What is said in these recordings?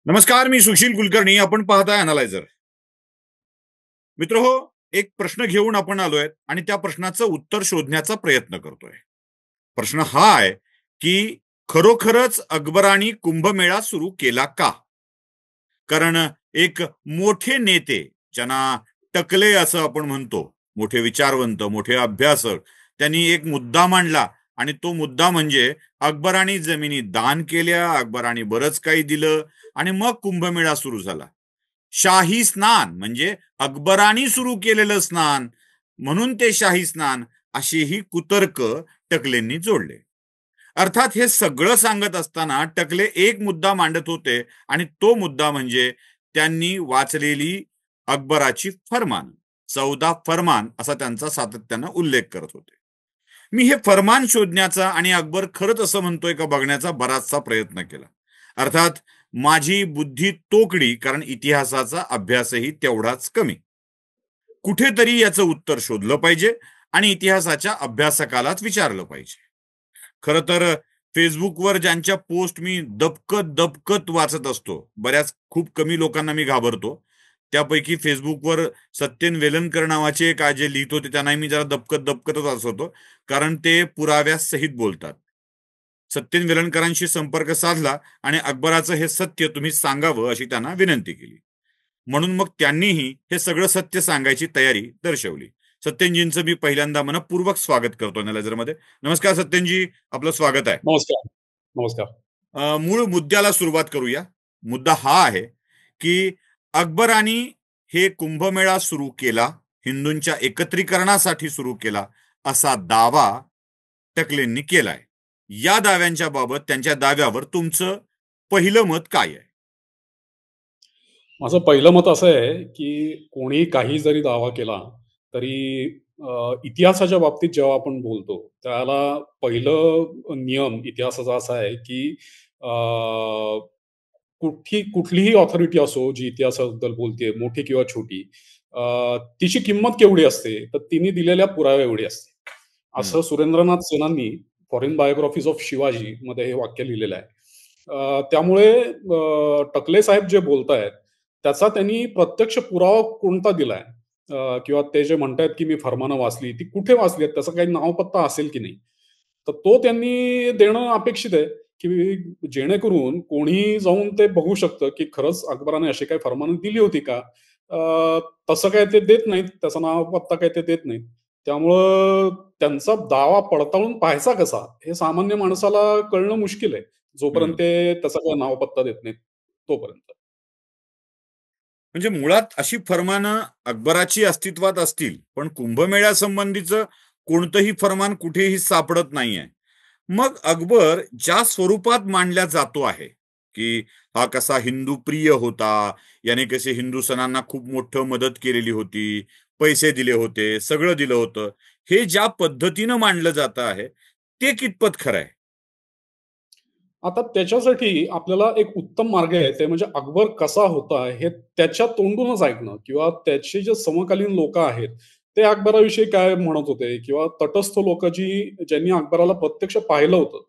नमस्कार, मी सुशील कुलकर्णी. आपण पाहताय अनालायझर. मित्रहो, एक प्रश्न घेऊन आपण आलोय आणि त्या प्रश्नाचं उत्तर शोधण्याचा प्रयत्न करतोय. प्रश्न हा आहे की खरोखरच अकबराने कुंभमेळा सुरू केला का? कारण एक मोठे नेते, ज्यांना टकले असं आपण म्हणतो, मोठे विचारवंत, मोठे अभ्यासक, त्यांनी एक मुद्दा मांडला आणि तो मुद्दा म्हणजे अकबराने जमिनी दान केल्या, अकबराने बरंच काही दिलं आणि मग कुंभमेळा सुरू झाला. शाही स्नान म्हणजे अकबराने सुरू केलेलं स्नान, म्हणून ते शाही स्नान, अशीही कुतर्क टकलेंनी जोडले. अर्थात हे सगळं सांगत असताना टकले एक मुद्दा मांडत होते आणि तो मुद्दा म्हणजे त्यांनी वाचलेली अकबराची फरमान. 14 फरमान असा त्यांचा सातत्यानं उल्लेख करत होते. मी हे फरमान शोधण्याचा आणि अकबर खरंच असं म्हणतोय का बघण्याचा बराचसा प्रयत्न केला. अर्थात माझी बुद्धी तोकडी, कारण इतिहासाचा अभ्यासही तेवढाच कमी. कुठेतरी याचं उत्तर शोधलं पाहिजे आणि इतिहासाच्या अभ्यासकालाच विचारलं पाहिजे. खरं तर फेसबुकवर ज्यांच्या पोस्ट मी दबकत दबकत वाचत असतो, खूप कमी लोकांना मी घाबरतो. त्यापैकी फेसबुकवर सत्येन वेलणकर नावाचे एक जे लिहित होते त्यांनाही मी जरा दबकत दबकतच वाचत होतो, कारण ते पुराव्यासहित बोलतात. सत्येन वेलणकरांशी संपर्क साधला आणि अकबराचं हे सत्य तुम्ही सांगावं अशी त्यांना विनंती केली. म्हणून मग त्यांनीही हे सगळं सत्य सांगायची तयारी दर्शवली. सत्यनजींचं मी पहिल्यांदा मनपूर्वक स्वागत करतो अनालायझरमध्ये. नमस्कार सत्यनजी, आपलं स्वागत आहे. नमस्कार. नमस्कार. मूळ मुद्द्याला सुरुवात करूया. मुद्दा हा आहे की अकबराने हे कुंभमेळा सुरू केला, हिंदूंच्या एकत्रीकरणासाठी सुरू केला, असा दावा टकलेंनी केलाय. या दाव्यांच्या बाबत, त्यांच्या दाव्यावर तुमचं पहिलं मत काय आहे? माझं पहिलं मत असं आहे, की कोणी काही जरी दावा केला, तरी इतिहासाच्या बाबतीत जेव्हा आपण बोलतो, त्याला पहिलं नियम इतिहासाचा असा आहे, की अ, कुठलीही ऑथॉरिटी असो, जी इतिहासाबद्दल बोलते, मोठी किंवा छोटी, तिची किंमत केवढी असते, तर तिने दिलेल्या पुराव्या एवढी असते. हम्म. असं सुरेंद्रनाथ सेनांनी फॉरेन बायोग्राफीज ऑफ शिवाजी मध्ये हे वाक्य लिहिलेलं आहे. त्यामुळे टकले साहेब जे बोलतायत, त्याचा त्यांनी प्रत्यक्ष पुरावा कोणता दिलाय? किंवा ते जे म्हणतायत, की मी फरमानं वाचली, ती कुठे वाचली आहेत? त्याचा काही नाव-पत्ता असेल की नाही? तर तो त्यांनी देणं अपेक्षित आहे, की जेणेकरून कोणीही जाऊन ते बघू शकतं, की खरंच अकबराने अशी काही फरमानं दिली होती का? तसं काही ते देत नाहीत. त्याचा नाव-पत्ता काही ते देत नाहीत. त्यामुळं त्यांचा दावा पडताळून पाहायचा कसा? हे सामान्य माणसाला कळणं मुश्किल आहे. जोपर्यंत हम्म. ते त्याचा काही नाव-पत्ता देत नाहीत, तोपर्यंत. म्हणजे मुळात अशी फरमानं अकबराची अस्तित्वात असतील, पण कुंभमेळ्यासंबंधीचं कोणतंही फरमान कुठेही सापडत नाहीये. मग अकबर ज्या स्वरूपात मांडला जातो आहे, की हा कसा हिंदू प्रिय होता, याने कसे हिंदू सणांना खूप मोठं मदत केलेली होती, पैसे दिले होते, सगळं दिलं होतं, हे ज्या पद्धतीनं मांडलं जातं आहे, ते कितपत खरं आहे? आता त्याच्यासाठी आपल्याला एक उत्तम मार्ग आहे, ते म्हणजे अकबर कसा होता हे त्याच्या तोंडूनच ऐकणं किंवा त्याचे जे समकालीन लोकं आहेत, ते अकबराविषयी काय म्हणत होते किंवा तटस्थ लोकं ज्यांनी अकबराला प्रत्यक्ष पाहिलं होतं,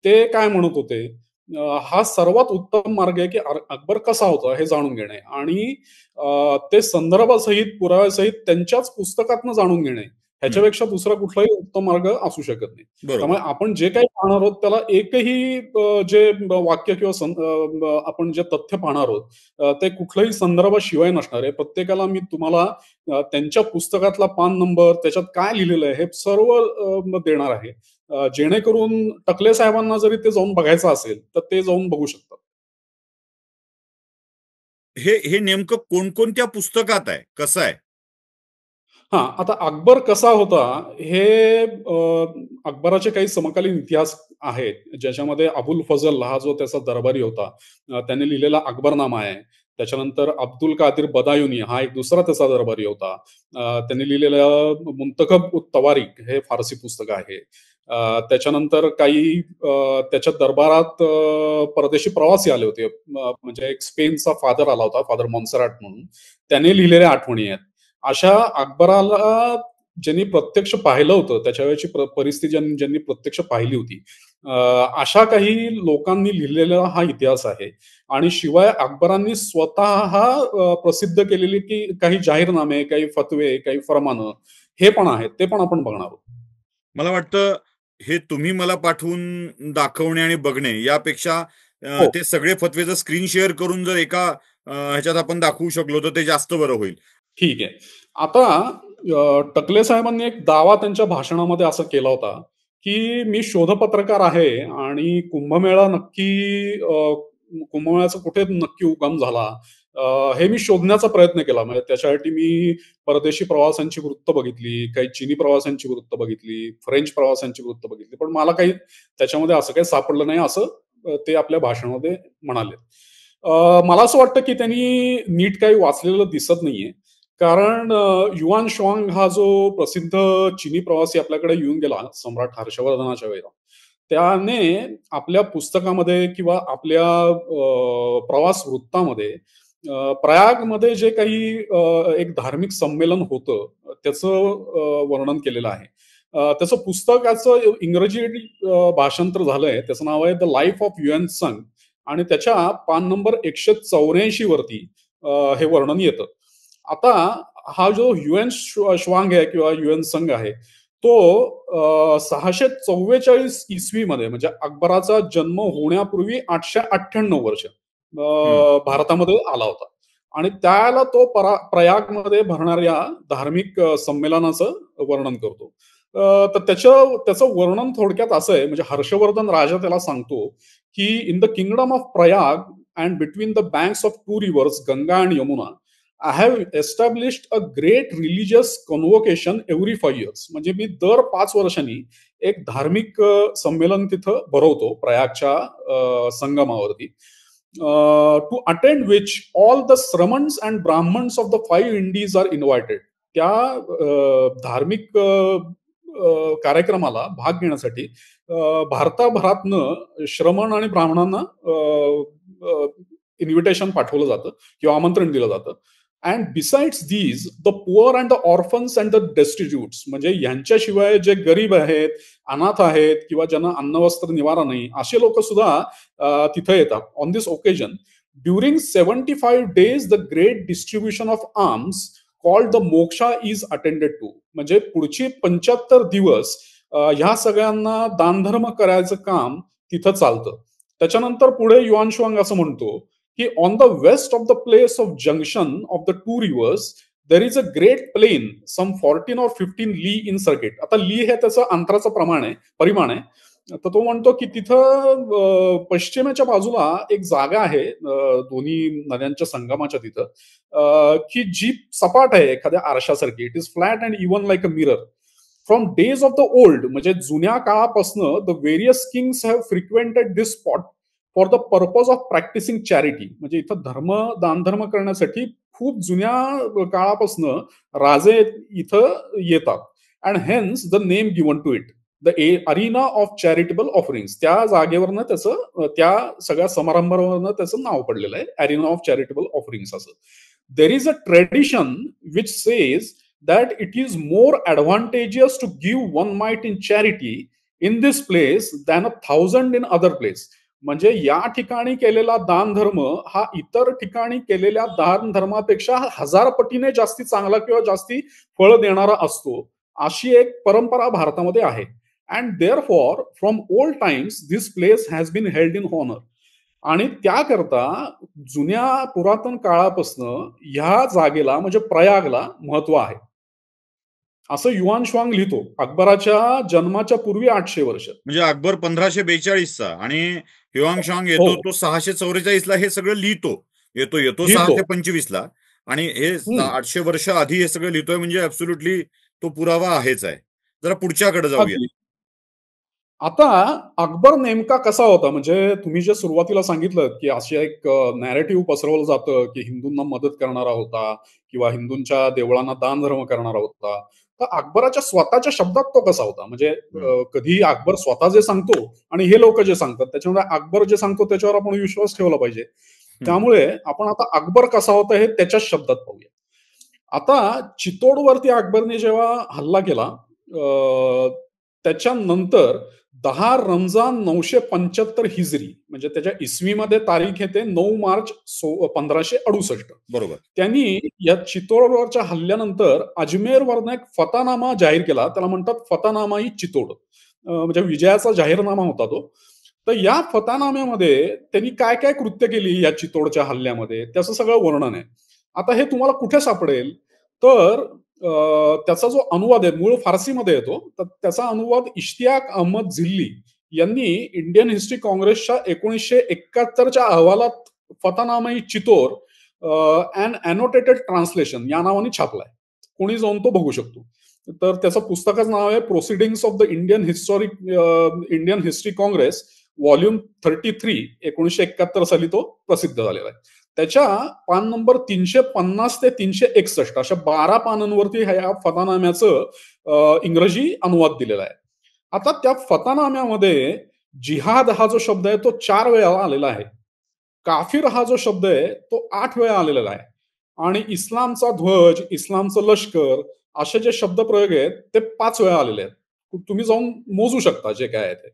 ते काय म्हणत होते. हा सर्वात उत्तम मार्ग आहे, की अकबर कसा होता हे जाणून घेणे आणि ते संदर्भासहित, पुराव्यासहित त्यांच्याच पुस्तकातनं जाणून घेणे. हम्म. ह्याच्यापेक्षा दुसरा कुठलाही उत्तम मार्ग असू शकत नाही. बरोबर. त्यामुळे आपण जे काही पाहणार आहोत त्याला एकही जे वाक्य किंवा आपण जे तथ्य पाहणार आहोत, ते कुठल्याही संदर्भाशिवाय नसणार आहे. प्रत्येकाला मी तुम्हाला त्यांच्या पुस्तकातला पान नंबर, त्याच्यात काय लिहिलेलं आहे, हे सर्व देणार आहे. जेणेकरून टकले साहेबांना जरी ते जाऊन बघायचं असेल, तर ते जाऊन बघू शकतात. हे हे नेमकं कोणकोणत्या पुस्तकात आहे, कसं आहे? हां, आता अकबर कसा होता हे अकबराचे काही समकालीन इतिहास आहेत, ज्याच्यामध्ये अबुल फजल हा जो त्याचा दरबारी होता, त्याने लिहिलेला अकबरनामा आहे. त्याच्यानंतर अब्दुल कादीर बदायुनी हा एक दुसरा त्याचा दरबारी होता. त्यांनी लिहिलेलं मुंतखब उत तवारीख हे फारसी पुस्तक आहे. त्याच्यानंतर काही त्याच्या दरबारात परदेशी प्रवासी आले होते. म्हणजे एक स्पेनचा फादर आला होता, फादर मॉन्सेराट म्हणून. त्याने लिहिलेल्या आठवणी आहेत. अशा अकबराला ज्यांनी प्रत्यक्ष पाहिलं होतं, त्याच्या वेळची परिस्थिती ज्यांनी प्रत्यक्ष पाहिली होती, अशा काही लोकांनी लिहिलेला हा इतिहास आहे. आणि शिवाय अकबरांनी स्वतः प्रसिद्ध केलेली की काही जाहीरनामे, काही फतवे, काही फरमानं हे पण आहेत. ते पण आपण बघणार आहोत. मला वाटतं हे तुम्ही मला पाठवून दाखवणे आणि बघणे यापेक्षा हो, ते सगळे फतवे जर स्क्रीन शेअर करून जर एका ह्याच्यात आपण दाखवू शकलो तर ते जास्त बरं होईल. ठीक आहे. आता टकले साहेबांनी एक दावा त्यांच्या भाषणामध्ये असा केला होता, की मी शोधपत्रकार आहे आणि कुंभमेळ्याचा कुठे नक्की उगम झाला, हे मी शोधण्याचा प्रयत्न केला. म्हणजे त्याच्यासाठी मी परदेशी प्रवासांची वृत्त बघितली, काही चीनी प्रवासांची वृत्त बघितली, फ्रेंच प्रवासांची वृत्त बघितली. पण मला काही त्याच्यामध्ये असं काही सापडलं नाही, असं ते आपल्या भाषणामध्ये म्हणाले. मला असं वाटतं, की त्यांनी नीट काही वाचलेलं दिसत नाहीये. कारण युआन शुआंग हा जो प्रसिद्ध चीनी प्रवासी आपल्याकडे येऊन गेला सम्राट हर्षवर्धनाच्या वेळेला, त्याने आपल्या पुस्तकामध्ये किंवा आपल्या प्रवास वृत्तामध्ये प्रयागमध्ये जे काही एक धार्मिक संमेलन होतं, त्याचं वर्णन केलेलं आहे. त्याचं पुस्तकाचं इंग्रजी भाषांतर झालंय. त्याचं नाव आहे द लाईफ ऑफ युएन संग आणि त्याच्या पान नंबर 184 वरती हे वर्णन येतं. आता हा जो युएन श्वांग आहे किंवा युएन संघ आहे, तो 644 इसवीमध्ये म्हणजे अकबराचा जन्म होण्यापूर्वी 898 वर्ष हं. भारतामध्ये आला होता. आणि त्याला तो प्रयागमध्ये भरणाऱ्या धार्मिक संमेलनाचं वर्णन करतो. तर त्याचं वर्णन थोडक्यात असं आहे, म्हणजे हर्षवर्धन राजा त्याला सांगतो, की in the kingdom of Prayag and between the banks of two rivers Ganga and Yamuna I have established a great religious convocation every 5 years. म्हणजे मी दर 5 वर्षांनी एक धार्मिक संमेलन तिथं भरवतो प्रयागच्या संगमावरती. To attend which all the Shramans and Brahmans of the 5 Indies are invited. त्या धार्मिक कार्यक्रमाला भाग घेण्यासाठी भारताभरातनं श्रमण आणि ब्राह्मणांना इन्व्हिटेशन पाठवलं जातं किंवा आमंत्रण दिलं जातं. And besides these the poor and the orphans and the डेस्टिट्यूट्स, म्हणजे यांच्याशिवाय जे गरीब आहेत, अनाथ आहेत किंवा ज्यांना अन्न वस्त्र निवारा नाही, असे लोक सुद्धा तिथे येतात. On this occasion during 75 days the great distribution of arms called the Moksha is attended to. म्हणजे पुढची 75 दिवस ह्या सगळ्यांना दानधर्म करायचं काम तिथं चालतं. त्याच्यानंतर पुढे युआन शुआंग असं म्हणतो, की on the west of the place of junction of the two rivers there is a great plain some 14 or 15 li in circuit. आता ली हे त्याचं अंतराचं परिमाण आहे. तर तो म्हणतो की तिथं पश्चिमेच्या बाजूला एक जागा आहे, दोन्ही नद्यांच्या संगमाच्या तिथं, की जी सपाट आहे एखाद्या आरशासारखी. It is flat and even like a mirror. From days of the old, म्हणजे जुन्या काळापासून the various kings have frequented this spot for the purpose of practising charity. म्हणजे इथं दानधर्म करण्यासाठी खूप जुन्या काळापासून राजे इथं येतात. And hence the name given to it the arena of charitable offerings. त्या जागेवरनं त्या सगळ्या समारंभावरनं त्याचं नाव पडलेलं आहे, अरिना ऑफ चॅरिटेबल ऑफरिंग्स असं. देर is a tradition which says that it is more advantageous to give one mite in charity in this place than 1,000 in other place. म्हणजे या ठिकाणी केलेला दान धर्म हा इतर ठिकाणी केलेल्या दान धर्मापेक्षा 1000 पटीने जास्ती चांगला किंवा जास्ती फळ देणारा असतो, अशी एक परंपरा भारतामध्ये आहे. And therefore from old times this place has been held in honour. आणि त्याकरता जुन्या पुरातन काळापासून ह्या जागेला म्हणजे प्रयागला महत्व आहे, असं युआन शुआंग लिहितो अकबराच्या जन्माच्या पूर्वी 800 वर्ष. म्हणजे अकबर 1542 चा आणि ह्युआंग हो, येतो तो 644 ला हे सगळं लिहितो. येतो लिहितो. 625 ला आणि हे हं, 800 वर्ष आधी हे सगळं लिहितोय म्हणजे ऍब्सोल्युटली तो पुरावा आहेच आहे. जरा पुढच्याकडे जाऊया. अगदी. आता अकबर नेमका कसा होता? म्हणजे तुम्ही जे सुरुवातीला सांगितलं, की अशी एक नॅरेटिव्ह पसरवलं जातं, की हिंदूंना मदत करणारा होता किंवा हिंदूंच्या देवळांना दानधर्म करणारा होता. तर अकबराच्या स्वतःच्या शब्दात तो कसा होता? म्हणजे हं, कधी अकबर स्वतः जे सांगतो आणि हे लोक जे सांगतात, त्याच्यामुळे अकबर जे सांगतो त्याच्यावर आपण विश्वास ठेवला पाहिजे. हं. त्यामुळे आपण आता अकबर कसा होता हे त्याच्याच शब्दात पाहूया. आता चित्तोडवरती अकबरने जेव्हा हल्ला केला, त्याच्यानंतर 10 रमजान 975 हिजरी म्हणजे त्याच्या इसवीमध्ये तारीख येते 9 मार्च 1568. बरोबर. त्यांनी या चित्तोडवरच्या हल्ल्यानंतर अजमेरवरनं एक फतानामा जाहीर केला. त्याला म्हणतात फतानामा ई चित्तोड. म्हणजे विजयाचा जाहीरनामा होता तो. तर या फतानाम्यामध्ये त्यांनी काय-काय कृत्य केली या चित्तोडच्या हल्ल्यामध्ये, त्याचं सगळं वर्णन आहे. आता हे तुम्हाला कुठे सापडेल? तर त्याचा जो अनुवाद आहे, मूळ फारसीमध्ये येतो. तर त्याचा अनुवाद इश्तियाक अहमद झिल्ली यांनी इंडियन हिस्ट्री काँग्रेसच्या 1971च्या अहवालात फतानामा-ई चितोर अँड एनोटेटेड ट्रान्सलेशन या नावाने छापलाय. कोणी जाऊन तो बघू शकतो. तर त्याचं पुस्तकाचं नाव आहे proceedings of the Indian history Congress volume 33 1971 साली तो प्रसिद्ध झालेला आहे. त्याच्या पान नंबर 350 ते 361 अशा 12 पानांवरती ह्या फतानाम्याचं इंग्रजी अनुवाद दिलेला आहे. आता त्या फतानाम्यामध्ये जिहाद हा जो शब्द आहे तो 4 वेळा आलेला आहे. काफिर हा जो शब्द आहे तो 8 वेळा आलेला आहे. आणि इस्लामचा ध्वज, इस्लामचं लष्कर असे जे शब्दप्रयोग आहेत ते 5 वेळा आलेले आहेत. तुम्ही जाऊन मोजू शकता जे काय आहे ते.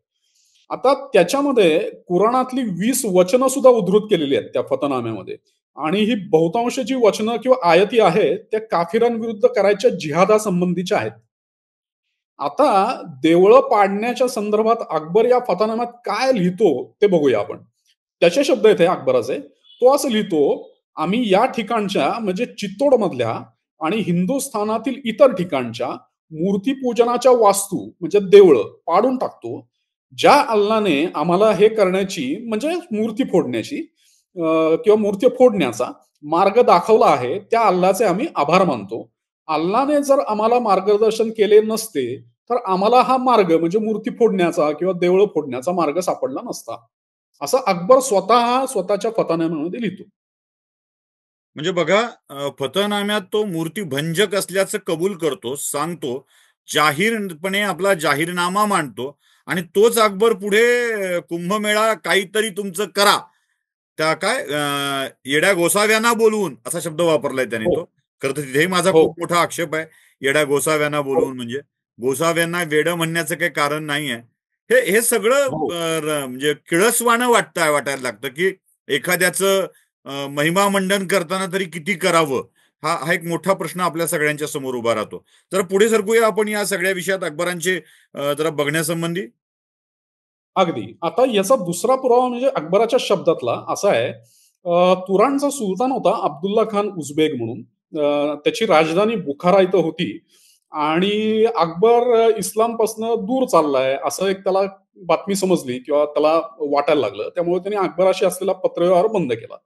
आता त्याच्यामध्ये कुराणातली 20 वचनं सुद्धा उद्धृत केलेली आहेत त्या फतनाम्यामध्ये. आणि ही बहुतांश जी वचनं किंवा आयती आहेत त्या काफिरांविरुद्ध करायच्या जिहादासंबंधीच्या आहेत. आता देवळं पाडण्याच्या संदर्भात अकबर या फतनाम्यात काय लिहितो ते बघूया आपण. त्याचे शब्द आहेत हे अकबराचे. तो असं लिहितो, आम्ही या ठिकाणच्या म्हणजे चित्तोडमधल्या आणि हिंदुस्थानातील इतर ठिकाणच्या मूर्तीपूजनाच्या वास्तू म्हणजे देवळं पाडून टाकतो. ज्या अल्लाने आम्हाला हे करण्याची म्हणजे मूर्ती फोडण्याची किंवा मूर्ती फोडण्याचा मार्ग दाखवला आहे त्या अल्लाचे आम्ही आभार मानतो. अल्लाने जर आम्हाला मार्गदर्शन केले नसते तर आम्हाला हा मार्ग म्हणजे मूर्ती फोडण्याचा किंवा देवळं फोडण्याचा मार्ग सापडला नसता. असं अकबर स्वतःच्या फतनाम्यामध्ये लिहितो. म्हणजे बघा, फतनाम्यात तो मूर्तीभंजक असल्याचं कबूल करतो, सांगतो, जाहीरपणे आपला जाहीरनामा मांडतो आणि तोच अकबर पुढे कुंभमेळा काहीतरी तुमचं करा, त्या काय येड्या गोसाव्यांना बोलवून असा शब्द वापरलाय त्याने हो, तो. खरं तर तिथेही माझा हो, खूप मोठा आक्षेप आहे. येड्या गोसाव्यांना हो, बोलवून म्हणजे गोसाव्यांना वेडं म्हणण्याचं काही कारण नाही आहे. हे सगळं हो. म्हणजे किळसवाणं वाटायला लागतं की एखाद्याचं महिमा मंडन करताना तरी किती करावं, हा एक मोठा प्रश्न आपल्या सगळ्यांच्या समोर उभा राहतो. तर पुढे सरकूया आपण या सगळ्या विषयात अकबरांचे जरा बघण्यासंबंधी. अगदी. आता याचा दुसरा पुरावा म्हणजे अकबराच्या शब्दातला असा आहे, तुराणचा सुलतान होता अब्दुल्ला खान उझबेक म्हणून. त्याची राजधानी बुखारा इथं होती आणि अकबर इस्लामपासून दूर चाललाय असं एक त्याला बातमी समजली किंवा त्याला वाटायला लागलं. त्यामुळे त्याने अकबराशी असलेला पत्रव्यवहार बंद केला.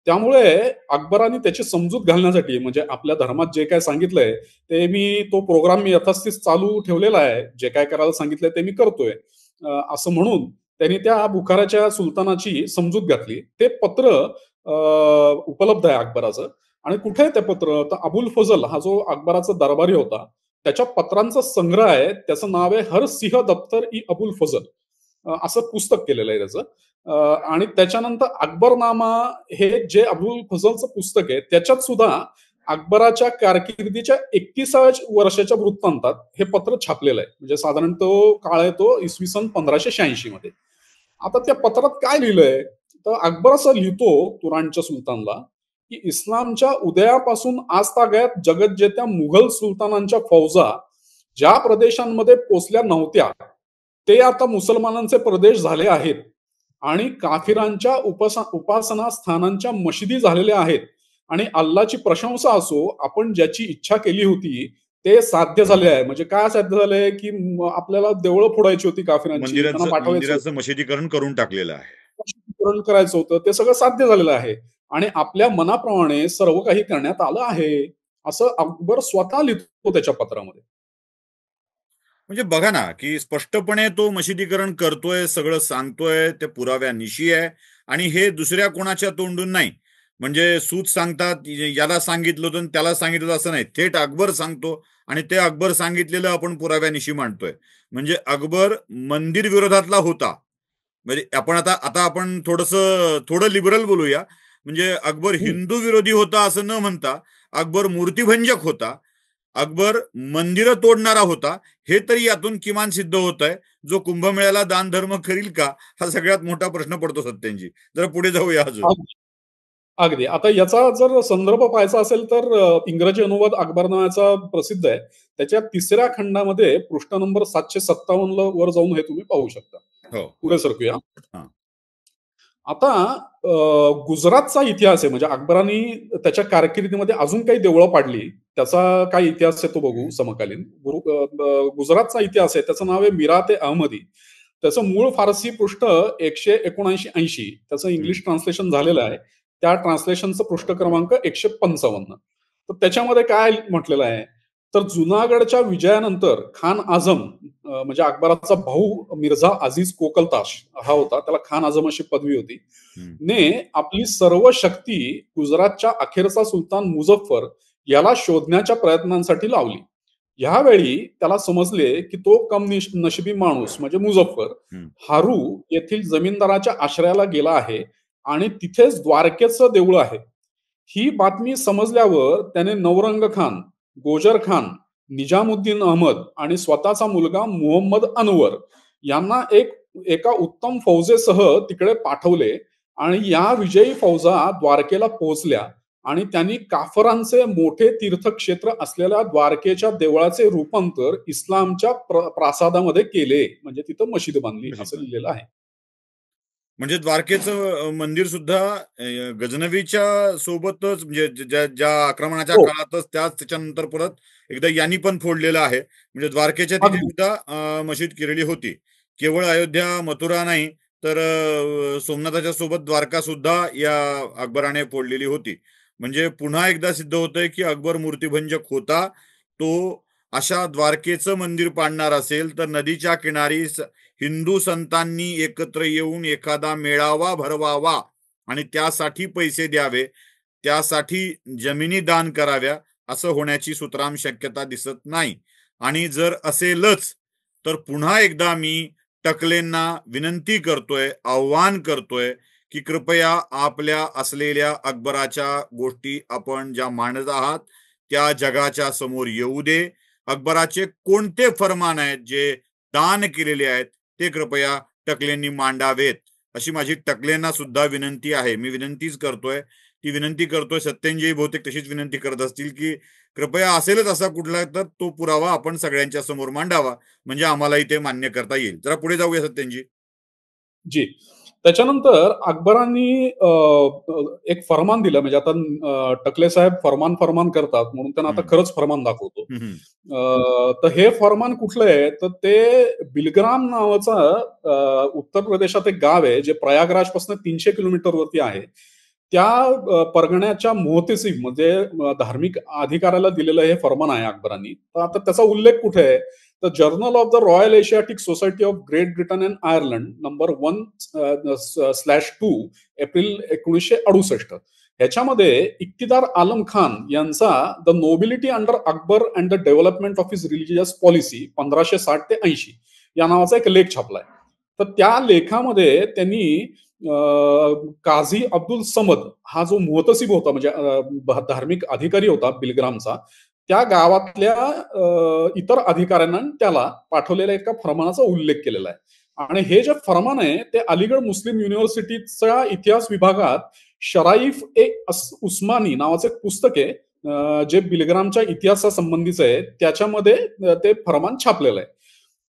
त्यामुळे अकबराने त्याची समजूत घालण्यासाठी म्हणजे आपल्या धर्मात जे काय सांगितलंय ते तो प्रोग्राम मी यथास्थित चालू ठेवलेला आहे. जे काय करायला सांगितलंय ते मी करतोय. असं म्हणून त्यांनी त्या बुखाराच्या सुलतानाची समजूत घातली. ते पत्र उपलब्ध आहे अकबराचं. आणि कुठे आहे ते पत्र? तर अबुल फजल हा जो अकबराचा दरबारी होता, त्याच्या पत्रांचा संग्रह आहे. त्याचं नाव आहे हर सिंह दफ्तर ई अबुल फजल. असं पुस्तक केलेलं आहे त्याचं. आणि त्याच्यानंतर अकबरनामा हे जे अबुल फजलचं पुस्तक आहे, त्याच्यात सुद्धा अकबराच्या कारकिर्दीच्या 31व्या वर्षाच्या वृत्तांतात हे पत्र छापलेलं आहे. म्हणजे साधारण तो काळ आहे तो इसवी सन 1586 मध्ये. आता त्या पत्रात काय लिहिलंय? तर अकबर असं लिहितो तुराणच्या सुलतानला, की इस्लामच्या उदयापासून आजतागायत जगज्जेत्या मुघल सुलतानांच्या फौजा ज्या प्रदेशांमध्ये पोचल्या नव्हत्या, ते आता मुसलमानांचे प्रदेश झाले आहेत आणि काफिरांच्या उपासना स्थानांच्या मशिदी झालेल्या आहेत. आणि अल्लाची प्रशंसा असो, आपण ज्याची इच्छा केली होती ते साध्य झाले आहे. म्हणजे काय साध्य झालंय, की आपल्याला देवळं फोडायची होती काफिरांची, त्यांना मंदिराचं पाठवायचं होतं. मंदिराचं मशिदीकरण करून टाकलेलं आहे. पूर्ण करायचं होतं. ते सगळं साध्य झालेलं आहे. आणि आपल्या मनाप्रमाणे सर्व काही करण्यात आलं आहे. असं अकबर स्वतः लिहितो त्याच्या पत्रामध्ये. म्हणजे बघा ना, की स्पष्टपणे तो मशिदीकरण करतोय, सगळं सांगतोय, ते पुराव्यानिशी आहे आणि हे दुसऱ्या कोणाच्या तोंडून नाही. म्हणजे सूत सांगतात, याला सांगितलं होतं आणि त्याला सांगितलं होतं असं नाही. थेट अकबर सांगतो आणि ते अकबर सांगितलेलं आपण पुराव्यानिशी मांडतोय. म्हणजे अकबर मंदिर विरोधातला होता. म्हणजे आपण आता आता आपण थोडं लिबरल बोलूया. म्हणजे अकबर हं. हिंदू विरोधी होता असं न म्हणता अकबर मूर्तिभंजक होता, अकबर मंदिरं तोडणारा होता, हे तरी यातून किमान सिद्ध होत आहे. जो कुंभमेळ्याला दान धर्म करील का, हा सगळ्यात मोठा प्रश्न पडतो सत्तेंची. जरा पुढे जाऊया अजून. अगदी, अगदी. आता याचा जर संदर्भ पाहायचा असेल तर इंग्रजी अनुवाद अकबरनाम्याचा प्रसिद्ध आहे. त्याच्या 3ऱ्या खंडामध्ये पृष्ठ नंबर 757 वर जाऊन हे तुम्ही पाहू शकता. हो, पुढे सरकूया. हा. आता गुजरातचा इतिहास आहे, म्हणजे अकबराने त्याच्या कारकिर्दीमध्ये अजून काही देवळं पाडली, त्याचा काय इतिहास आहे तो बघू समकालीन. गुजरातचा इतिहास आहे, त्याचं नाव आहे मिरात ए अहमदी. त्याचं मूळ फारसी पृष्ठ 179-80, त्याचं इंग्लिश ट्रान्सलेशन झालेलं आहे. त्या ट्रान्सलेशनचं पृष्ठ क्रमांक 155. तर त्याच्यामध्ये काय म्हटलेलं आहे, तर जुनागडच्या विजयानंतर खान आझम, म्हणजे अकबराचा भाऊ मिर्झा अजीज कोकलताश हा होता, त्याला खान आझम अशी पदवी होती, ने आपली सर्व शक्ती गुजरातच्या अखेरचा सुलतान मुझफ्फर याला शोधण्याच्या प्रयत्नांसाठी लावली. ह्यावेळी त्याला समजले की तो कम नशिबी माणूस म्हणजे मुझफ्फर हारू येथील जमीनदाराच्या आश्रयाला गेला आहे आणि तिथेच द्वारकेचं देऊळ आहे. ही बातमी समजल्यावर त्याने नवरंग खान, गोजर खान, निजामुद्दीन अहमद आणि स्वतःचा मुलगा मुहम्मद अनवर यांना एका उत्तम फौजेसह तिकडे पाठवले आणि या विजयी फौजा द्वारकेला पोहोचल्या आणि त्यांनी काफरांचे मोठे तीर्थक्षेत्र असलेल्या द्वारकेच्या देवळाचे रूपांतर इस्लामच्या प्रासादामध्ये केले, म्हणजे तिथं मशीद बांधली असं लिहिलेलं आहे. म्हणजे द्वारकेचं मंदिर सुद्धा गजनवीच्या सोबतच, म्हणजे ज्या आक्रमणाच्या हो, काळातच त्याच्यानंतर परत एकदा यांनी पण फोडलेलं आहे. म्हणजे द्वारकेच्या तिथे अगदी. सुद्धा मशीद केलेली होती. केवळ अयोध्या मथुरा नाही तर सोमनाथाच्या सोबत द्वारका सुद्धा या अकबराने फोडलेली होती. म्हणजे पुन्हा एकदा सिद्ध होतंय की अकबर मूर्तिभंजक होता. तो अशा द्वारकेचं मंदिर पाडणार असेल तर नदीच्या किनारी हिंदू संतांनी एकत्र येऊन एखादा मेळावा भरवावा आणि त्यासाठी पैसे द्यावे, त्यासाठी जमिनी दान कराव्या, असं होण्याची सुतराम शक्यता दिसत नाही. आणि जर असेलच तर पुन्हा एकदा मी टकलेंना विनंती करतोय, आव्हान करतोय की कृपया आपल्या असलेल्या अकबराच्या गोष्टी आपण ज्या मांडत आहात त्या जगाच्या समोर येऊ दे. अकबराचे कोणते फरमान आहेत जे दान केलेले आहेत ते कृपया टकलेंनी मांडावेत, अशी माझी टकलेंना सुद्धा विनंती आहे. मी विनंतीच करतोय, ती विनंती करतोय. सत्यंजयी बहुतेक तशीच विनंती करत असतील की कृपया असेलच असा कुठला तर तो पुरावा आपण सगळ्यांच्या समोर मांडावा, म्हणजे आम्हालाही ते मान्य करता येईल. जरा पुढे जाऊया सत्यंजी. जी. त्याच्यानंतर अकबरांनी एक फर्मान दिलं, म्हणजे आता टकले साहेब फर्मान करतात म्हणून त्यांना आता खरंच फर्मान दाखवतो. तर हे फर्मान कुठलं आहे, तर ते बिलग्राम नावाचं उत्तर प्रदेशात एक गाव आहे जे प्रयागराजपासून 300 किलोमीटरवरती आहे. त्या परगण्याच्या मोहतसीब म्हणजे धार्मिक अधिकाऱ्याला दिलेलं हे फर्मान आहे अकबरांनी. तर आता त्याचा उल्लेख कुठे आहे, तर journal of the royal Asiatic society of great Britain and Ireland number 1/2 April 1968 ह्याच्यामध्ये इक्तिदार आलम खान यांचा the nobility under Akbar and the development of his religious policy 1560 ते 80 या नावाचा एक लेख छापलाय. तर त्या लेखामध्ये त्यांनी काझी अब्दुल समद हा जो मुहतसिब होता, म्हणजे धार्मिक अधिकारी होता बिलग्रामचा, त्या गावातल्या इतर अधिकाऱ्यांना त्याला पाठवलेल्या एका फरमानाचा उल्लेख केलेला आहे. आणि हे जे फरमान आहे ते अलीगड मुस्लिम युनिव्हर्सिटीच्या इतिहास विभागात शराईफ ए उस्मानी नावाचं एक पुस्तक आहे, जे बिलग्रामच्या इतिहासासंबंधीचं आहे, त्याच्यामध्ये ते फरमान छापलेलं आहे.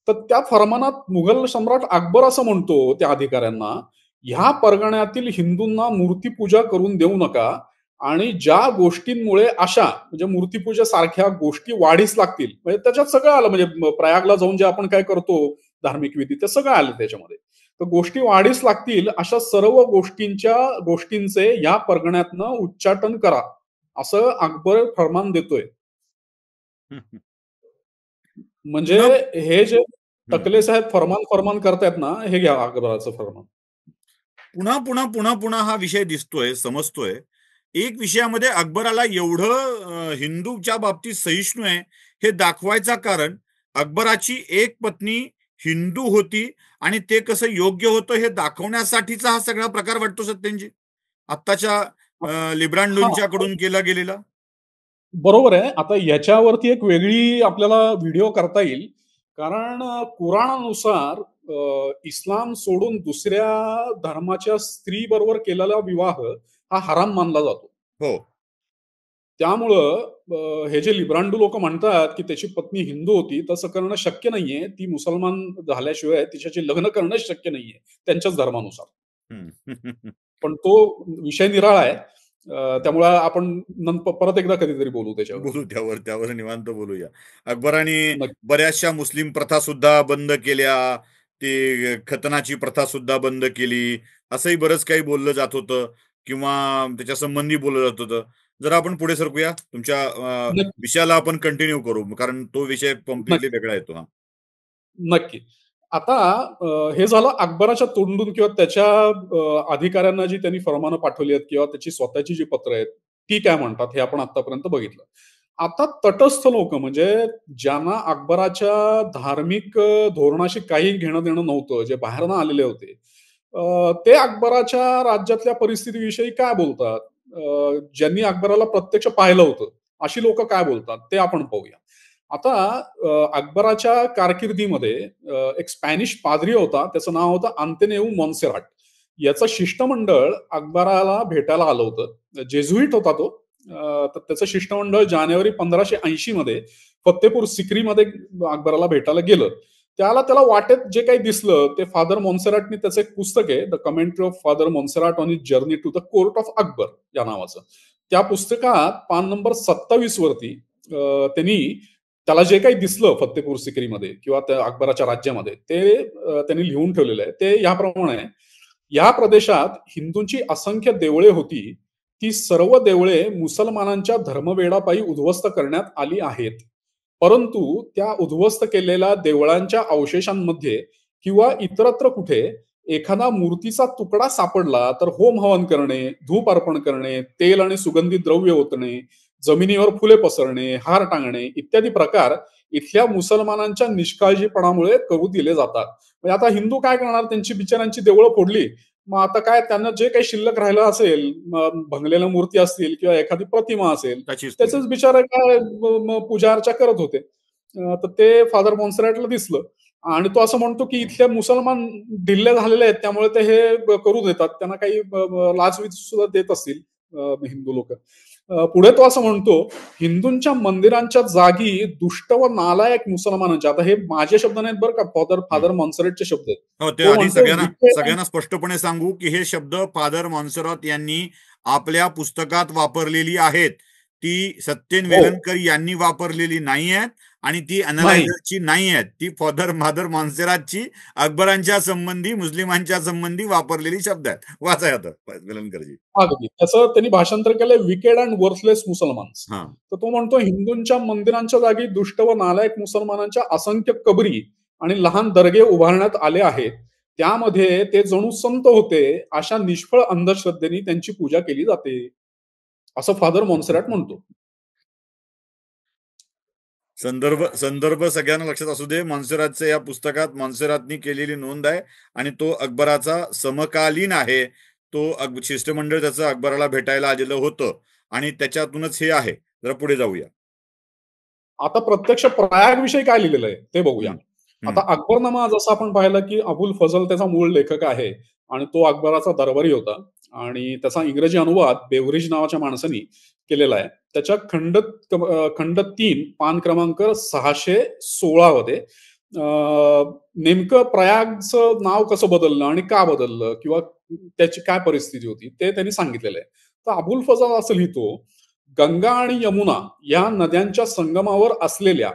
तर त्या फरमानात मुघल सम्राट अकबर असं म्हणतो त्या अधिकाऱ्यांना, ह्या परगण्यातील हिंदूंना मूर्तीपूजा करून देऊ नका आणि ज्या गोष्टींमुळे अशा म्हणजे मूर्तीपूजा सारख्या गोष्टी वाढीस लागतील, म्हणजे त्याच्यात सगळं आलं, म्हणजे प्रयागला जाऊन जे आपण काय करतो धार्मिक विधी ते सगळं आलं त्याच्यामध्ये. तर गोष्टी वाढीस लागतील अशा सर्व गोष्टींचे या परगण्यातनं उच्चाटन करा, असं अकबर फरमान देतोय. म्हणजे पुन्हा हे जे टकले साहेब फरमान करतायत ना, हे घ्या अकबराचं फरमान. पुन्हा पुन्हा पुन्हा पुन्हा हा विषय दिसतोय, समजतोय. एक विषयामध्ये अकबराला एवढं हिंदूच्या बाबतीत सहिष्णू आहे हे दाखवायचं कारण अकबराची एक पत्नी हिंदू होती आणि ते कसं योग्य होतं हे दाखवण्यासाठीचा हा सगळा प्रकार वाटतो सत्यंजी, आत्ताच्या लिब्रांडोंच्या कडून केला गेलेला. बरोबर आहे. आता याच्यावरती एक वेगळी आपल्याला व्हिडिओ करता येईल. कारण कुराणानुसार इस्लाम सोडून दुसऱ्या धर्माच्या स्त्रीबरोबर केलेला विवाह हा हराम मानला जातो. हो. त्यामुळं हे जे लिब्रांडू लोकं म्हणतात, की त्याची पत्नी हिंदू होती, तसं करणं शक्य नाहीये. ती मुसलमान झाल्याशिवाय तिच्याशी लग्न करणंच शक्य नाहीये, त्यांच्याच धर्मानुसार. हं. पण तो विषय निराळा आहे. त्यामुळे आपण परत एकदा कधीतरी बोलू त्याच्यावर. बोलू त्यावर निवांत बोलूया. अकबराने नक्की. बऱ्याचशा मुस्लिम प्रथा सुद्धा बंद केल्या. ते खतनाची प्रथा सुद्धा बंद केली. असंही बरंच काही बोललं जात होतं किंवा त्याच्या संबंधी बोललं जात होतं. जरा आपण पुढे सरकूया. तुमच्या नक्की, विषयाला आपण कंटिन्यू करू. कारण तो विषय कम्प्लिटली नक्की. वेगळा येतो. हां. नक्की. आता हे झालं अकबराच्या तोंडून किंवा त्याच्या अधिकाऱ्यांना जी त्यांनी फर्मानं पाठवली आहेत किंवा त्याची स्वतःची जी पत्र आहेत, ती काय म्हणतात हे आपण आत्तापर्यंत बघितलं. आता तटस्थ लोकं म्हणजे ज्यांना अकबराच्या धार्मिक धोरणाशी काही घेणं-देणं नव्हतं, जे बाहेरनं आलेले होते. ते अकबराच्या राज्यातल्या परिस्थितीविषयी काय बोलतात? ज्यांनी अकबराला प्रत्यक्ष पाहिलं होतं, अशी लोकं काय बोलतात? ते आपण पाहूया. आता अकबराच्या कारकिर्दीमध्ये एक स्पॅनिश पाद्री होता. त्याचं नाव होतं आंतोनियो मॉन्सेराट. याचं शिष्टमंडळ अकबराला भेटायला आलं होतं. जेझुईट होता तो. तर त्याचं शिष्टमंडळ जानेवारी 1580 मध्ये फतेपूर सिक्रीमध्ये अकबराला भेटायला गेलं. त्याला वाटेत जे काही दिसलं ते फादर मॉन्सेराटनी त्याचं एक पुस्तक आहे, the commentary of Father Monserrate on his journey to the court of Akbar या नावाचं. त्या पुस्तकात पान नंबर 27 वरती त्यांनी त्याला जे काही दिसलं फतेपूर सिक्रीमध्ये किंवा त्या अकबराच्या राज्यामध्ये ते त्यांनी लिहून ठेवलेलं आहे. ते याप्रमाणे आहे. या प्रदेशात हिंदूंची असंख्य देवळे होती. ती सर्व देवळे मुसलमानांच्या धर्मवेडापायी उद्ध्वस्त करण्यात आली आहेत. परंतु त्या उद्ध्वस्त केलेल्या देवळांच्या अवशेषांमध्ये किंवा इतरत्र कुठे एखादा मूर्तीचा तुकडा सापडला तर होम हवन करणे, धूप अर्पण करणे, तेल आणि सुगंधित द्रव्य ओतणे, जमिनीवर फुले पसरणे, हार टांगणे इत्यादी प्रकार इथल्या मुसलमानांच्या निष्काळजीपणामुळे करू दिले जातात. म्हणजे आता हिंदू काय करणार? त्यांची बिचाऱ्यांची देवळं फोडली. मग आता काय त्यांना जे काही शिल्लक राहिलं असेल, भंगलेल्या मूर्ती असतील किंवा एखादी प्रतिमा असेल, त्याचीच पूजा. त्याचंच बिचारे काय पूजा अर्चा करत होते. तर ते फादर मॉन्सरॅटला दिसलं आणि तो असं म्हणतो, की इथले मुसलमान ढिल्ले झालेले आहेत, त्यामुळे ते हे करू देतात. त्यांना काही लाचवीच सुद्धा देत असतील हिंदू लोकं. पुढे तो असं म्हणतो, हिंदूंच्या मंदिरांच्या जागी दुष्ट व नालायक मुसलमानांच्या आता हे माझे शब्द नाहीत बरं का, फादर हं. फादर मॉन्सरेटचे शब्द आहेत. हो, ते तो आधी म्हणतो सगळ्यांना स्पष्टपणे सांगू, की हे शब्द फादर मॉन्सरॉत यांनी आपल्या पुस्तकात वापरलेली आहेत. ती सत्येन हो, वेलणकर यांनी वापरलेली नाही आहेत आणि ती नाही. अॅनलायझरची नाही आहेत. ती फादर मॉन्सेरातची अकबरांच्या संबंधी, मुस्लिमांच्या संबंधी वापरलेली शब्द आहेत. वाचा आता वेलणकरजी. अगदी. त्याचं त्यांनी भाषांतर केलंय विकेड अँड वर्थलेस मुसलमान्स. हां. तर तो म्हणतो हिंदूंच्या मंदिरांच्या जागी दुष्ट व नालायक मुसलमानांच्या असंख्य कबरी आणि लहान दर्गे उभारण्यात आले आहेत. त्यामध्ये ते जणू संत होते, अशा निष्फळ अंधश्रद्धेने त्यांची पूजा केली जाते. असं फादर मॉन्सेराट म्हणतो. संदर्भ सगळ्यांना लक्षात असू दे. मॉन्सेरातच्या या पुस्तकात मॉन्सेरातनी केलेली नोंद आहे आणि तो अकबराचा समकालीन आहे. तो शिष्टमंडळ त्याचं अकबराला भेटायला आलेलं होतं आणि त्याच्यातूनच हे आहे. जरा पुढे जाऊया. आता प्रत्यक्ष प्रयागविषयी काय लिहिलेलं आहे ते बघूया. हं, आता हं. अकबरनामा जसं आपण पाहिलं, की अबुल फझल त्याचा मूळ लेखक आहे आणि तो अकबराचा दरबारी होता आणि त्याचा इंग्रजी अनुवाद बेव्हरिज नावाच्या माणसाने केलेला आहे. त्याच्या खंड 3 पान क्रमांक 616 मध्ये नेमकं प्रयागचं नाव कसं बदललं आणि का बदललं किंवा त्याची काय परिस्थिती होती ते त्यांनी सांगितलेलं आहे. तर अबुल फझल असं लिहितो, गंगा आणि यमुना या नद्यांच्या संगमावर असलेल्या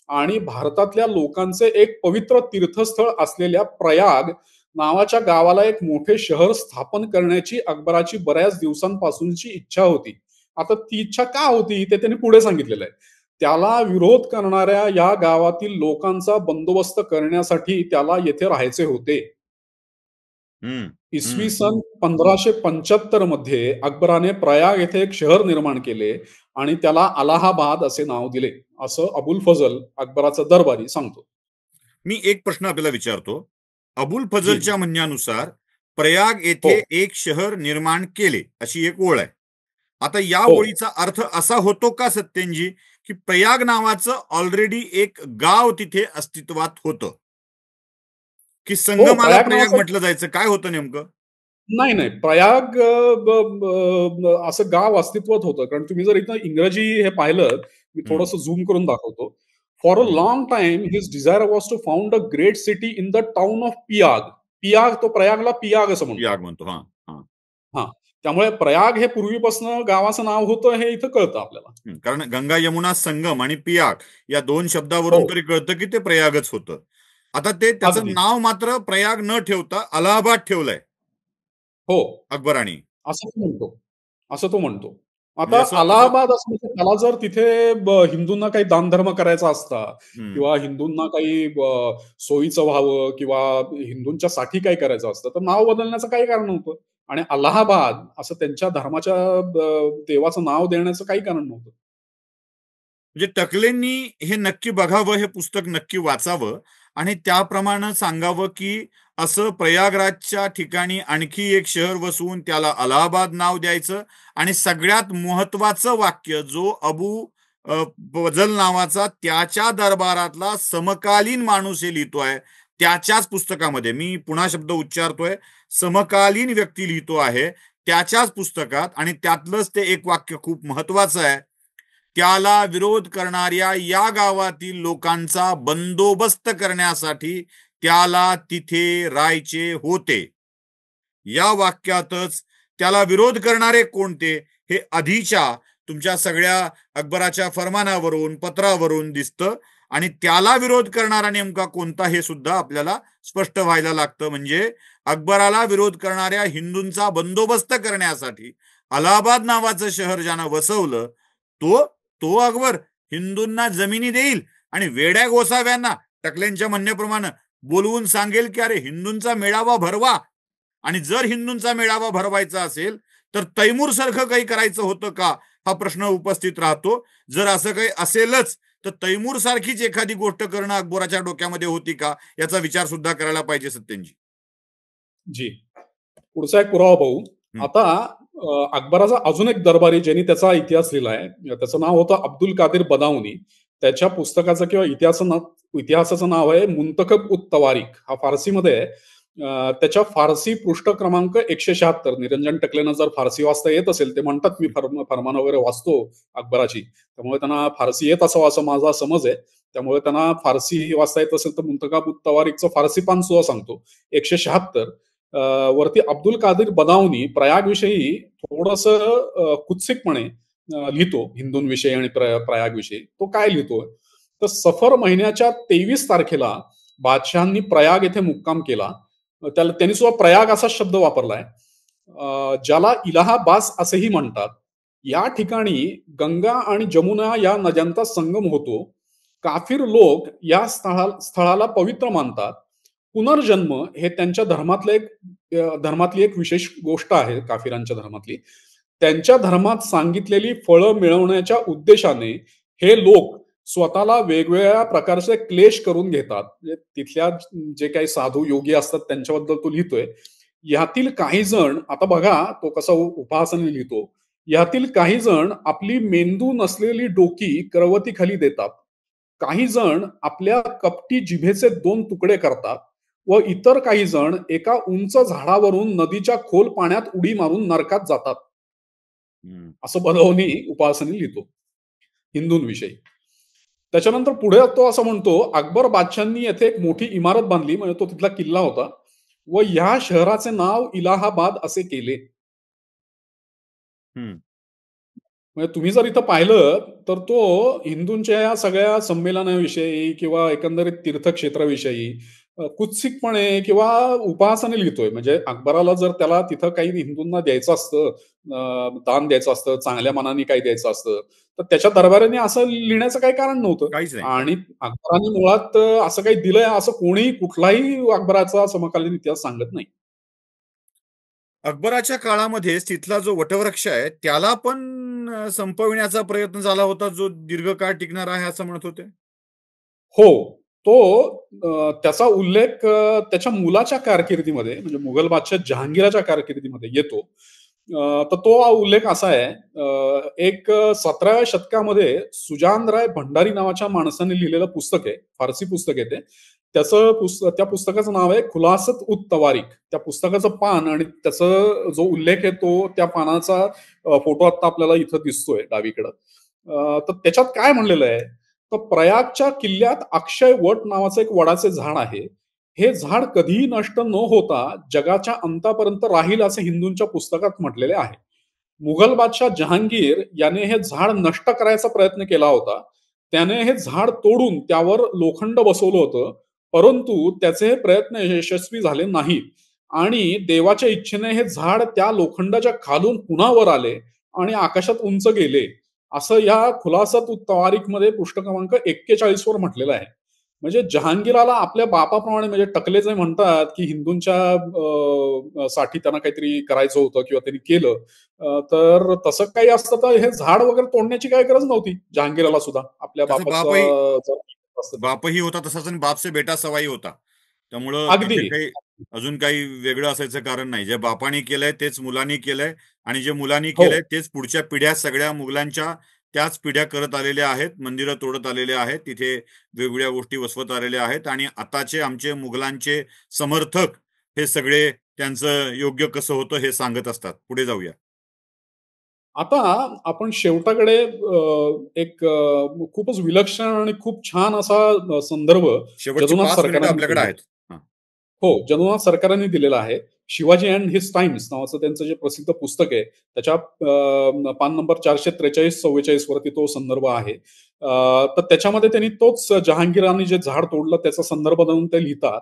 आणि भारतातल्या लोकांचे एक पवित्र तीर्थस्थळ असलेल्या प्रयाग नावाच्या गावाला एक मोठे शहर स्थापन करण्याची अकबराची बऱ्याच दिवसांपासूनची इच्छा होती. आता ती इच्छा का होती ते त्यांनी पुढे सांगितलेलं आहे. त्याला विरोध करणाऱ्या या गावातील लोकांचा बंदोबस्त करण्यासाठी त्याला येथे राहायचे होते. हं, इसवी हं. सन 1575 मध्ये अकबराने प्रयाग येथे एक शहर निर्माण केले आणि त्याला अलाहाबाद असे नाव दिले. असं अबुल फझल अकबराचा दरबारी सांगतो. मी एक प्रश्न आपल्याला विचारतो. अबुल जी, फझलच्या म्हणण्यानुसार प्रयाग हो, येथे एक शहर निर्माण केले, अशी एक ओळ आहे. आता या हो. ओळीचा अर्थ असा होतो का सत्येनजी, की प्रयाग नावाचं ऑलरेडी एक गाव तिथे अस्तित्वात होतं, की हो, संगमाला प्रयाग प्रयाग नावाचं म्हटलं जायचं? काय होतं नेमकं? नाही, नाही. प्रयाग ब ब ब असं गाव अस्तित्वात होतं. कारण तुम्ही जर इथं इंग्रजी हे पाहिलं, मी हं, थोडंसं झूम करून दाखवतो. For a hmm. Long time his desire was to found a great city in the town of Piyag. Piyag तो प्रयागला पियाग असं म्हणतो. याग म्हणतो. हां, हां. हां. त्यामुळे प्रयाग हे पूर्वीपासून गावाचं नाव होतं हे इथं कळतं आपल्याला. कारण गंगा यमुना संगम आणि पियाग या 2 हो, शब्दावरून तरी कळतं, की ते प्रयागच होतं. आता ते त्याचं अगदी. नाव मात्र प्रयाग न ठेवता अलाहाबाद ठेवलंय हो. अकबराने. असं तो म्हणतो. असं तो म्हणतो. आता म्हणजे असं असं अलाहाबाद असं म्हणजे त्याला जर तिथे हिंदूंना काही दानधर्म करायचा असता हं. किंवा हिंदूंना काही सोयीचं व्हावं किंवा हिंदूंच्यासाठी काही करायचं असतं, तर नाव बदलण्याचं काही कारण नव्हतं. आणि अलाहाबाद असं त्यांच्या धर्माच्या देवाचं नाव देण्याचं काही कारण नव्हतं. म्हणजे टकलेंनी हे नक्की बघावं, हे पुस्तक नक्की वाचावं आणि त्याप्रमाणे सांगावं, की असं प्रयागराजच्या ठिकाणी आणखी एक शहर वसवून त्याला अलाहाबाद नाव द्यायचं आणि सगळ्यात महत्वाचं वाक्य जो फजल नावाचा त्याच्या दरबारातला समकालीन माणूस हे लिहितोय, त्याच्याच पुस्तकामध्ये मी पुन्हा शब्द उच्चारतोय, समकालीन व्यक्ती लिहितो आहे, त्याच्याच पुस्तकात आणि त्यातलंच ते एक वाक्य खूप महत्वाचं आहे. त्याला विरोध करणाऱ्या या गावातील लोकांचा बंदोबस्त करण्यासाठी त्याला तिथे राहायचे होते. या वाक्यातच त्याला विरोध करणारे कोणते हे आधीच्या तुमच्या सगळ्या अकबराच्या फरमानावरून, पत्रावरून दिसतं आणि त्याला विरोध करणारा नेमका कोणता हे सुद्धा आपल्याला स्पष्ट व्हायला लागतं. म्हणजे अकबराला विरोध करणाऱ्या हिंदूंचा बंदोबस्त करण्यासाठी अलाहाबाद नावाचं शहर ज्यानं वसवलं, तो तो अकबर हिंदूंना जमिनी देईल आणि वेड्या गोसाव्यांना टकल्यांच्या म्हणण्याप्रमाणे बोलवून सांगेल की अरे हिंदूंचा मेळावा भरवा आणि जर हिंदूंचा मेळावा भरवायचा असेल तर तैमूर सारखं काही करायचं होतं का हा प्रश्न उपस्थित राहतो. जर असं काही असेलच तर तैमूर सारखीच एखादी गोष्ट करणं अकबराच्या डोक्यामध्ये होती का याचा विचार सुद्धा करायला पाहिजे सत्यनजी. जी. पुढचा एक पुरावा पाहू. हम्म, आता अकबराचा अजून एक दरबारी ज्यांनी त्याचा इतिहास लिहिलाय. त्याचं नाव होतं अब्दुल कादिर बदाऊनी. त्याच्या पुस्तकाचं किंवा इतिहासाचं नाव आहे मुंतखब उत तवारीख. हा फारसीमध्ये आहे. त्याच्या फारसी पृष्ठ क्रमांक 176. निरंजन टकलेंना जर फारसी वाचता येत असेल, ते म्हणतात मी फरमान वगैरे वाचतो अकबराची. त्यामुळे त्यांना फारसी येत असावं असा माझा समज आहे. त्यामुळे त्यांना फारसी वाचता येत असेल तर मुंतखब उत तवारीखचं फारसी पान सुद्धा सांगतो. 176 वरती अब्दुल कादिर बदाऊनी प्रयागविषयी थोडंसं कुत्सितपणे लिहितो हिंदूंविषयी आणि प्रयागविषयी. तो काय लिहितोय? तर सफर महिन्याच्या 23 तारखेला बादशहांनी प्रयाग येथे मुक्काम केला. त्याला त्यांनी सुद्धा प्रयाग असा शब्द वापरलाय. ज्याला इलाहाबाद असेही म्हणतात. या ठिकाणी गंगा आणि जमुना या नद्यांचा संगम होतो. काफिर लोक या स्थळाला पवित्र मानतात. पुनर्जन्म हे त्यांच्या धर्मातली एक विशेष गोष्ट आहे काफिरांच्या धर्मातली. त्यांच्या धर्मात सांगितलेली फळं मिळवण्याच्या उद्देशाने हे लोक स्वतःला वेगवेगळ्या प्रकारचे क्लेश करून घेतात. म्हणजे तिथल्या जे काही साधू योगी असतात त्यांच्याबद्दल तो लिहितोय. यातील काही जण आता बघा तो कसा उपहासाने लिहितो. यातील काही जण आपली मेंदू नसलेली डोकी करवतीखाली देतात. काही जण आपल्या कपटी जिभेचे 2 तुकडे करतात व इतर काही जण एका उंच झाडावरून नदीच्या खोल पाण्यात उडी मारून नरकात जातात. हम्म. असं बलवनी उपहासाने लिहितो हिंदूंविषयी. त्याच्यानंतर पुढे तो असं म्हणतो, अकबर बादशाहांनी येथे एक मोठी इमारत बांधली, म्हणजे तो तिथला किल्ला होता व ह्या शहराचे नाव इलाहाबाद असे केले. हम्म. म्हणजे तुम्ही जर इथं पाहिलं, तर तो हिंदूंच्या या सगळ्या संमेलनाविषयी किंवा एकंदरीत तीर्थक्षेत्राविषयी कुत्सितपणे किंवा उपहासाने लिहितोय. म्हणजे अकबराला जर त्याला तिथं काही हिंदूंना द्यायचं असतं, दान द्यायचं असतं, चांगल्या मनाने काही द्यायचं असतं, तर त्याच्या दरबाराने असं लिहिण्याचं काही कारण नव्हतं. काहीच नाही. आणि अकबराने मुळात असं काही दिलंय असं कोणीही कुठलाही अकबराचा समकालीन इतिहास सांगत नाही. अकबराच्या काळामध्येच तिथला जो वटवृक्ष आहे त्याला पण संपविण्याचा प्रयत्न झाला होता जो दीर्घकाळ टिकणार आहे असं म्हणत होते. हो. तो त्याचा उल्लेख त्याच्या मुलाच्या कारकिर्दीमध्ये म्हणजे मुघल बादशाह जहांगीराच्या कारकिर्दीमध्ये येतो. तर तो उल्लेख असा आहे, एक 17व्या शतकामध्ये सुजानराय भंडारी नावाच्या माणसाने लिहिलेलं पुस्तक आहे, फारसी पुस्तक आहे ते. त्या पुस्तकाचं नाव आहे खुलासत उत तवारीख. त्या पुस्तकाचं पान आणि त्याचा जो उल्लेख आहे तो त्या पानाचा फोटो आता आपल्याला इथं दिसतोय डावीकडं. तर त्याच्यात काय म्हणलेलं आहे, तर प्रयागच्या किल्ल्यात अक्षय वट नावाचं एक वडाचे झाड आहे. हे झाड कधीही नष्ट न होता जगाच्या अंतापर्यंत राहील असे हिंदूंच्या पुस्तकात म्हटलेले आहे. मुघल बादशाह जहांगीर याने हे झाड नष्ट करायचा प्रयत्न केला होता. त्याने हे झाड तोडून त्यावर लोखंड बसवलं होतं, परंतु त्याचे हे प्रयत्न यशस्वी झाले नाहीत आणि देवाच्या इच्छेने हे झाड त्या लोखंडाच्या खालून पुन्हा वर आले आणि आकाशात उंच गेले. असं या खुलासात तवारीखमध्ये पृष्ठ क्रमांक 41 वर म्हटलेलं आहे. म्हणजे जहांगीराला आपल्या बापाप्रमाणे, म्हणजे टकले जे म्हणतात, की हिंदूंच्या साठी त्यांना काहीतरी करायचं होतं किंवा त्यांनी केलं. तर तसं काही असतं तर हे झाड वगैरे तोडण्याची काही गरज नव्हती जहांगीराला सुद्धा. आपल्या तसं बापाचा बापही जर असतं तर. बापही होता तसाच, आणि बाप से बेटा सवाई होता. त्यामुळं अगदी. तिथे काही अजून काही वेगळं असायचं कारण नाही. जे बापाने केलंय तेच मुलांनी केलंय, आणि जे मुलांनी हो. केलंय तेच पुढच्या पिढ्या सगळ्या मुघलांच्या त्याच पिढ्या करत आलेल्या आहेत. मंदिरं तोडत आलेल्या आहेत. तिथे वेगवेगळ्या गोष्टी वसवत आलेल्या आहेत, आणि आताचे आमचे मुघलांचे समर्थक हे सगळे त्यांचं योग्य कसं होतं हे सांगत असतात. पुढे जाऊया. आता आपण शेवटाकडे एक खूपच विलक्षण आणि खूप छान असा संदर्भ शेवटची जदुनाथ 5 मिनिटं सरकारांनी आपल्याकडे दिलाय. आहेत. हां. हो, जदुनाथ सरकारांनी दिलेला आहे. शिवाजी अँड हिज टाइम्स नावाचं त्यांचं जे प्रसिद्ध पुस्तक आहे, त्याच्या पान नंबर 443-44 वरती तो संदर्भ आहे. तर त्याच्यामध्ये त्यांनी तोच जहांगीराने जे झाड तोडलं त्याचा संदर्भ देऊन ते लिहितात.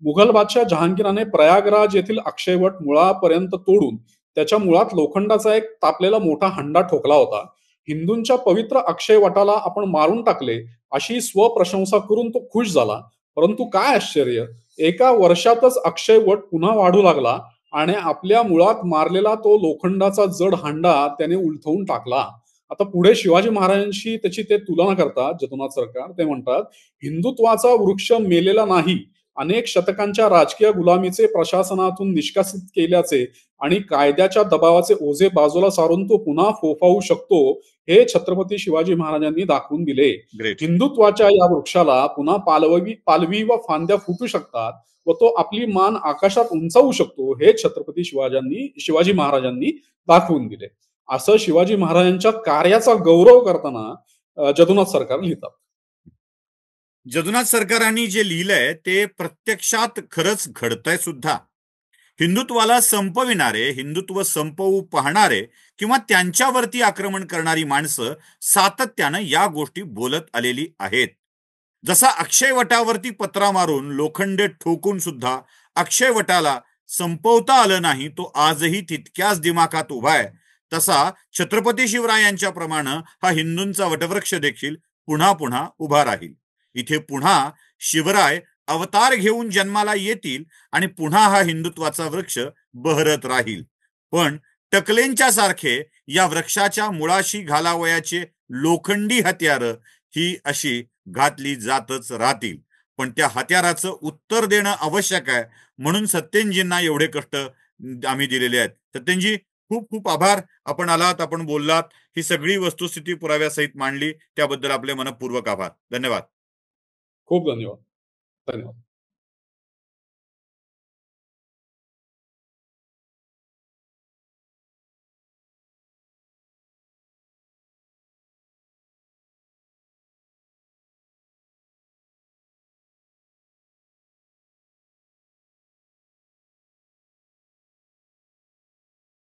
मुघल बादशाह जहांगीराने प्रयागराज येथील अक्षयवट मुळापर्यंत तोडून त्याच्या मुळात लोखंडाचा एक तापलेला मोठा हंडा ठोकला होता. हिंदूंच्या पवित्र अक्षयवटाला आपण मारून टाकले, अशी स्वप्रशंसा करून तो खुश झाला. परंतु काय आश्चर्य! एका वर्षातच अक्षयवट पुन्हा वाढू लागला आणि आपल्या मुळात मारलेला तो लोखंडाचा जड हांडा त्याने उलथवून टाकला. आता पुढे शिवाजी महाराजांशी त्याची ते तुलना करतात जगन्नाथ सरकार. ते म्हणतात, हिंदुत्वाचा वृक्ष मेलेला नाही. अनेक शतकांच्या राजकीय गुलामीचे प्रशासनातून निष्कासित केल्याचे आणि कायद्याच्या दबावाचे ओझे बाजूला सारून तो पुन्हा फोफावू शकतो, हे छत्रपती शिवाजी महाराजांनी दाखवून दिले. ग्रेट. हिंदुत्वाच्या या वृक्षाला पुन्हा पालवी व फांद्या फुटू शकतात व तो आपली मान आकाशात उंचावू शकतो, हे छत्रपती शिवाजी महाराजांनी दाखवून दिले. असं शिवाजी महाराजांच्या कार्याचा गौरव करताना जदुनाथ सरकार लिहितात. जगन्नाथ सरकारांनी जे लिहिलंय ते प्रत्यक्षात खरंच घडतंय सुद्धा. हिंदुत्वाला संपविणारे, हिंदुत्व संपवू पाहणारे किंवा त्यांच्यावरती आक्रमण करणारी माणसं सातत्यानं या गोष्टी बोलत आलेली आहेत. जसा अक्षयवटावरती पत्रा मारून लोखंडे ठोकून सुद्धा अक्षयवटाला संपवता आलं नाही, तो आजही तितक्याच दिमाखात उभा आहे. तसा छत्रपती शिवरायांच्या प्रमाणे हा हिंदूंचा वटवृक्ष देखील पुन्हा पुन्हा उभा राहील. इथे पुन्हा शिवराय अवतार घेऊन जन्माला येतील आणि पुन्हा हा हिंदुत्वाचा वृक्ष बहरत राहील. पण टकलेंच्या सारखे या वृक्षाच्या मुळाशी घालावयाचे लोखंडी हत्यार ही अशी घातली जातच राहतील. पण त्या हत्याराचं उत्तर देणं आवश्यक आहे, म्हणून सत्येनजींना एवढे कष्ट आम्ही दिलेले आहेत. सत्येनजी, खूप खूप आभार. आपण आलात, आपण बोललात, ही सगळी वस्तुस्थिती पुराव्यासहित मांडली, त्याबद्दल आपले मनपूर्वक आभार. धन्यवाद. खूप धन्यवाद. धन्यवाद.